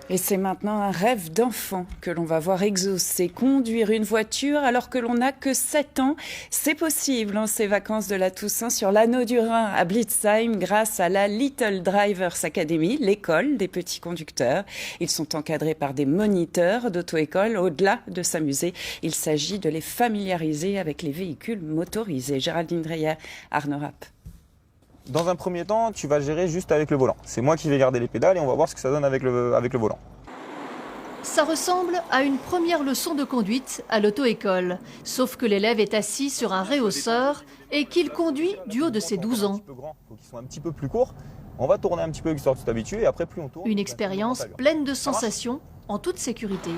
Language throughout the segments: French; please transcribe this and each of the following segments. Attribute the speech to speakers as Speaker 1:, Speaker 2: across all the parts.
Speaker 1: Et c'est maintenant un rêve d'enfant que l'on va voir exaucer. Conduire une voiture alors que l'on n'a que 7 ans, c'est possible en ces vacances de la Toussaint sur l'Anneau du Rhin à Blitzheim grâce à la Little Drivers Academy, l'école des petits conducteurs. Ils sont encadrés par des moniteurs d'auto-école. Au-delà de s'amuser, il s'agit de les familiariser avec les véhicules motorisés. Géraldine Dreyer, Arnaud Rapp.
Speaker 2: Dans un premier temps, tu vas gérer juste avec le volant. C'est moi qui vais garder les pédales et on va voir ce que ça donne avec le volant.
Speaker 3: Ça ressemble à une première leçon de conduite à l'auto-école. Sauf que l'élève est assis sur un réhausseur et qu'il conduit du haut de ses 12 ans.
Speaker 2: Il faut qu'ils soient un petit peu plus courts. On va tourner un petit peu histoire de s'habituer et après plus on tourne.
Speaker 3: Une expérience pleine de sensations en toute sécurité.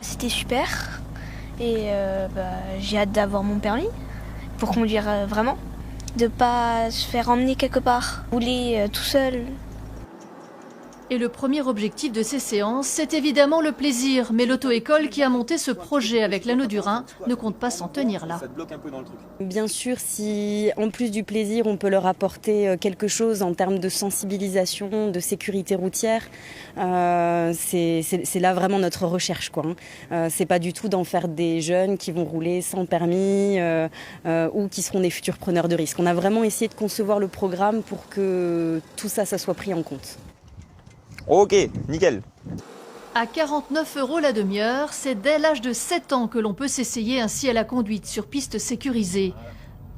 Speaker 4: C'était super et j'ai hâte d'avoir mon permis pour conduire vraiment. De ne pas se faire emmener quelque part, rouler tout seul.
Speaker 3: Et le premier objectif de ces séances, c'est évidemment le plaisir. Mais l'auto-école qui a monté ce projet avec l'Anneau du Rhin ne compte pas s'en tenir là.
Speaker 5: Bien sûr, si en plus du plaisir, on peut leur apporter quelque chose en termes de sensibilisation, de sécurité routière, c'est là vraiment notre recherche, quoi. C'est pas du tout d'en faire des jeunes qui vont rouler sans permis ou qui seront des futurs preneurs de risques. On a vraiment essayé de concevoir le programme pour que tout ça soit pris en compte.
Speaker 2: Ok, nickel.
Speaker 3: À 49 € la demi-heure, c'est dès l'âge de 7 ans que l'on peut s'essayer ainsi à la conduite sur piste sécurisée.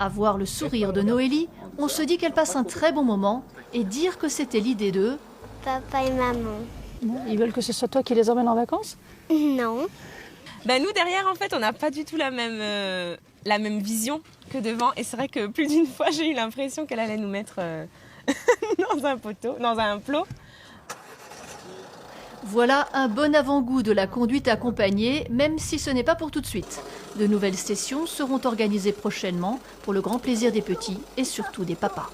Speaker 3: À voir le sourire de Noélie, on se dit qu'elle passe un très bon moment et dire que c'était l'idée d'eux.
Speaker 4: Papa et maman.
Speaker 6: Bon, ils veulent que ce soit toi qui les emmène en vacances ?
Speaker 4: Non.
Speaker 7: Nous derrière en fait on n'a pas du tout la même vision que devant et c'est vrai que plus d'une fois j'ai eu l'impression qu'elle allait nous mettre dans un poteau, dans un plot.
Speaker 3: Voilà un bon avant-goût de la conduite accompagnée, même si ce n'est pas pour tout de suite. De nouvelles sessions seront organisées prochainement pour le grand plaisir des petits et surtout des papas.